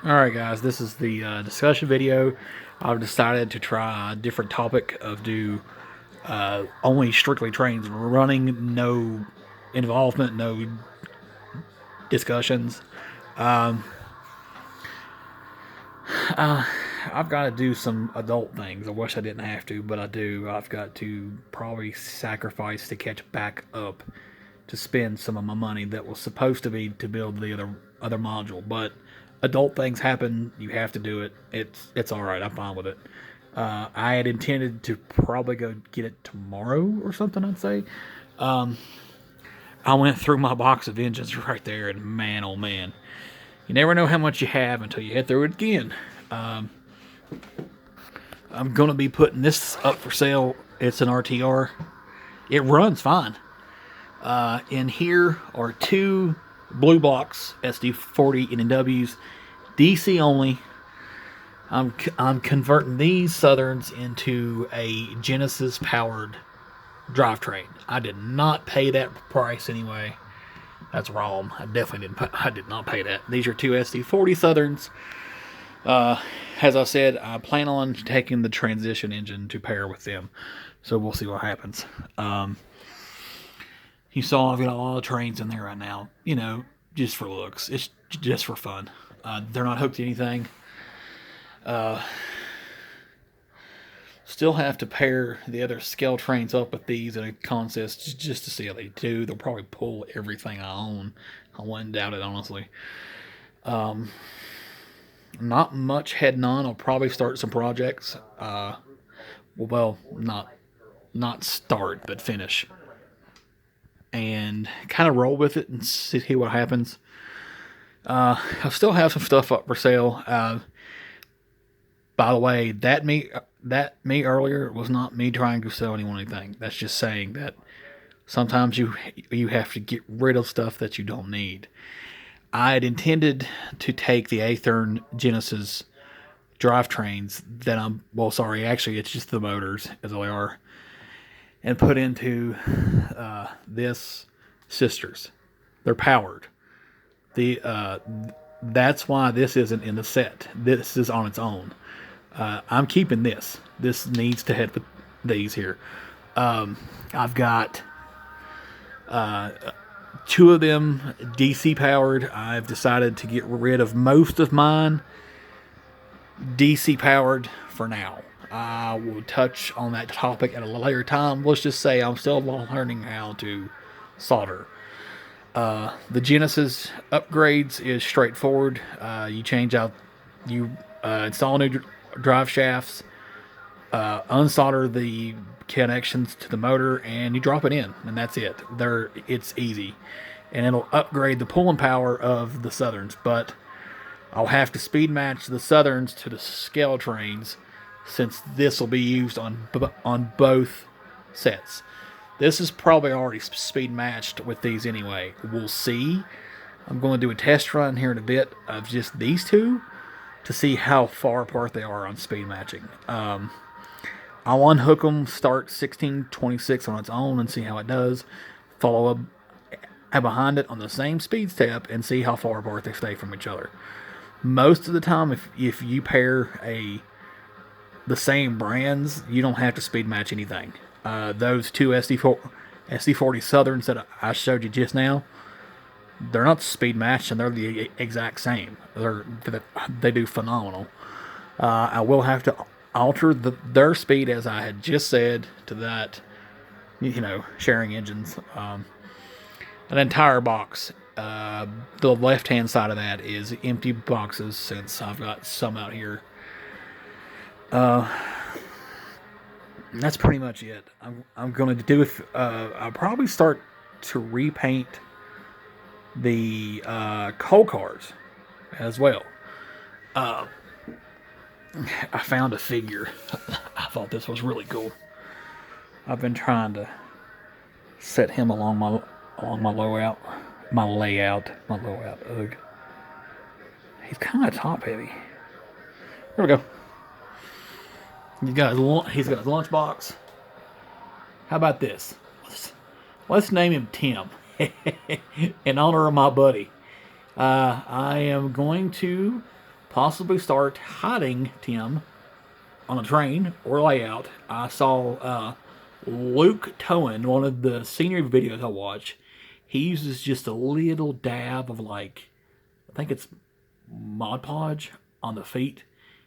Alright guys, this is the discussion video. I've decided to try a different topic of do only strictly trains running, no involvement, no discussions. I've got to do some adult things. I wish I didn't have to, but I do. I've got to probably sacrifice to catch back up to spend some of my money that was supposed to be to build the other module. But adult things happen. You have to do it. It's all right. I'm fine with it. I had intended to probably go get it tomorrow or something. I'd say. I went through my box of engines right there, and man, oh man, you never know how much you have until you head through it again. I'm going to be putting this up for sale. It's an RTR. It runs fine. In here are two blue box SD40 NWs, DC only. I'm converting these Southerns into a Genesis powered drivetrain. I did not pay that price anyway. That's wrong. I definitely didn't. I did not pay that. These are two SD40 Southerns. As I said, I plan on taking the transition engine to pair with them, so we'll see what happens. You saw I've got a lot of trains in there right now. You know, just for looks. It's just for fun. They're not hooked to anything. Still have to pair the other scale trains up with these in a contest just to see how they do. They'll probably pull everything I own. I wouldn't doubt it, honestly. Not much heading on. I'll probably start some projects. Well, not start, but finish. And kind of roll with it and see what happens. I still have some stuff up for sale. By the way, that me earlier was not me trying to sell anyone anything. That's just saying that sometimes you have to get rid of stuff that you don't need. I had intended to take the Athearn Genesis drivetrains that actually it's just the motors as they are, and put into this Sisters. They're powered. That's why this isn't in the set. This is on its own. I'm keeping this. This needs to head with these here. I've got two of them DC powered. I've decided to get rid of most of mine DC powered for now. I will touch on that topic at a later time. Let's just say I'm still learning how to solder. The Genesis upgrades is straightforward. You install new drive shafts, unsolder the connections to the motor, and you drop it in, and that's it. It's easy, and it'll upgrade the pulling power of the Southerns. But I'll have to speed match the Southerns to the scale trains, since this will be used on both sets. This is probably already speed matched with these anyway. We'll see. I'm going to do a test run here in a bit of just these two to see how far apart they are on speed matching. I'll unhook them, start 1626 on its own and see how it does. Follow up behind it on the same speed step and see how far apart they stay from each other. Most of the time, if you pair the same brands, you don't have to speed match anything. Those two SD40 Southerns that I showed you just now, they're not speed matched, and they're the exact same. They do phenomenal. I will have to alter their speed, as I had just said, to that, sharing engines. An entire box. The left-hand side of that is empty boxes, since I've got some out here. That's pretty much it. I'm going to do. I'll probably start to repaint the coal cars as well. I found a figure. I thought this was really cool. I've been trying to set him along my layout. Ugh. He's kind of top heavy. There we go. He's got his lunchbox. How about this? Let's name him Tim in honor of my buddy. I am going to possibly start hiding Tim on a train or layout. I saw Luke Towan, one of the senior videos I watch. He uses just a little dab of like, I think it's Mod Podge on the feet,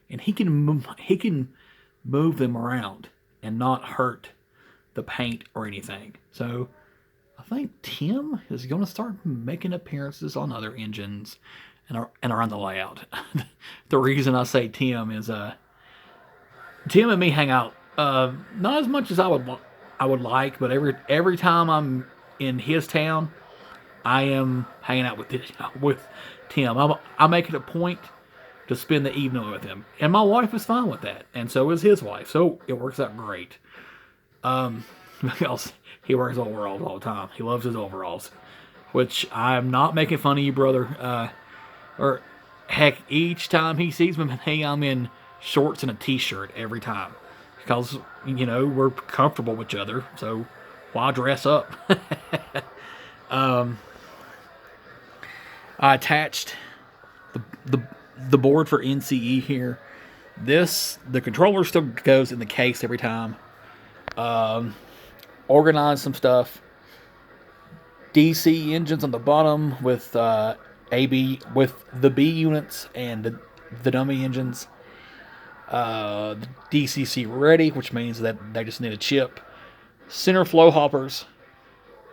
and he can move them around and not hurt the paint or anything. So I think Tim is going to start making appearances on other engines and around the layout. The reason I say Tim is Tim and me hang out not as much as I would like, but every time I'm in his town, I am hanging out with Tim. I make it a point to spend the evening with him, and my wife is fine with that, and so is his wife. So it works out great. Because he wears overalls all the time. He loves his overalls, which I'm not making fun of you, brother. Or heck, each time he sees me, I'm in shorts and a t-shirt every time, because we're comfortable with each other. So why dress up? I attached the board for NCE here. The controller still goes in the case every time. Organize some stuff. DC engines on the bottom with AB with the B units and the dummy engines. The DCC ready, which means that they just need a chip. Center flow hoppers.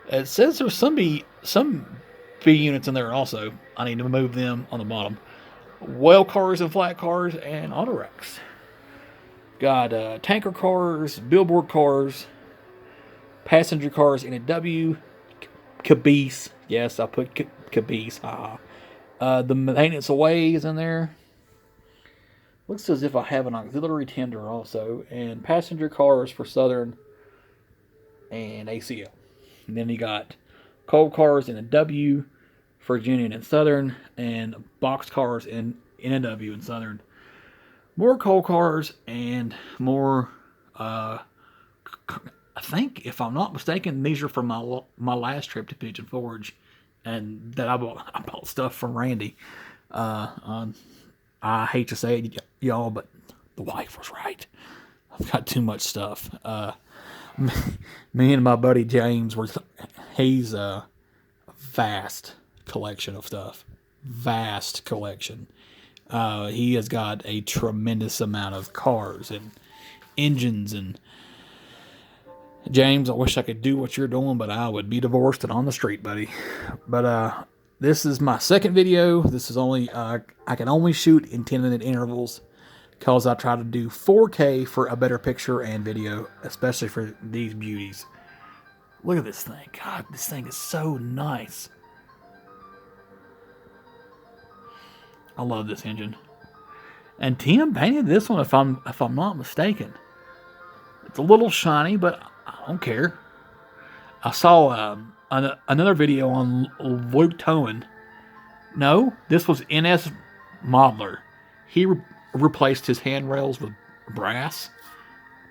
It says there's some B units in there also. I need to move them on the bottom. Well cars and flat cars and auto racks. Got tanker cars, billboard cars, passenger cars in a W, caboose. Yes, I put caboose. The maintenance away is in there. Looks as if I have an auxiliary tender also, and passenger cars for Southern and ACL. And then you got coal cars in a W for Union and Southern, and box cars in a W and Southern. More coal cars and more. I think, if I'm not mistaken, these are from my last trip to Pigeon Forge, and that I bought stuff from Randy. I hate to say it, y'all, but the wife was right. I've got too much stuff. Me and my buddy James he's a vast collection of stuff. Vast collection. He has got a tremendous amount of cars and engines and. James, I wish I could do what you're doing, but I would be divorced and on the street, buddy. But this is my second video. This is only I can only shoot in 10-minute intervals because I try to do 4K for a better picture and video, especially for these beauties. Look at this thing. God, this thing is so nice. I love this engine. And Tim painted this one, if I'm not mistaken. It's a little shiny, but I don't care. I saw another video on Luke Towan. No, this was NS Modeler. He replaced his handrails with brass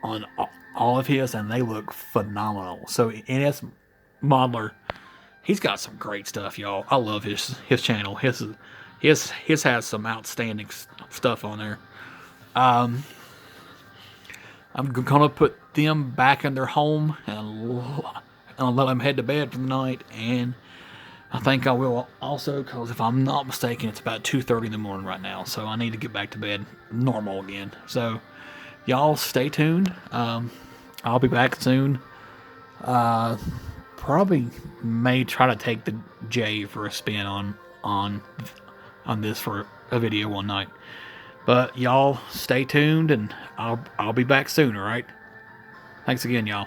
on all of his, and they look phenomenal. So NS Modeler, he's got some great stuff, y'all. I love his channel. His has some outstanding stuff on there. I'm gonna put them back in their home and let them head to bed for the night. And I think I will also, because if I'm not mistaken, it's about 2:30 in the morning right now, so I need to get back to bed normal again. So y'all stay tuned. I'll be back soon. Probably may try to take the J for a spin on this for a video one night. But y'all stay tuned, and I'll be back soon, all right? Thanks again, y'all.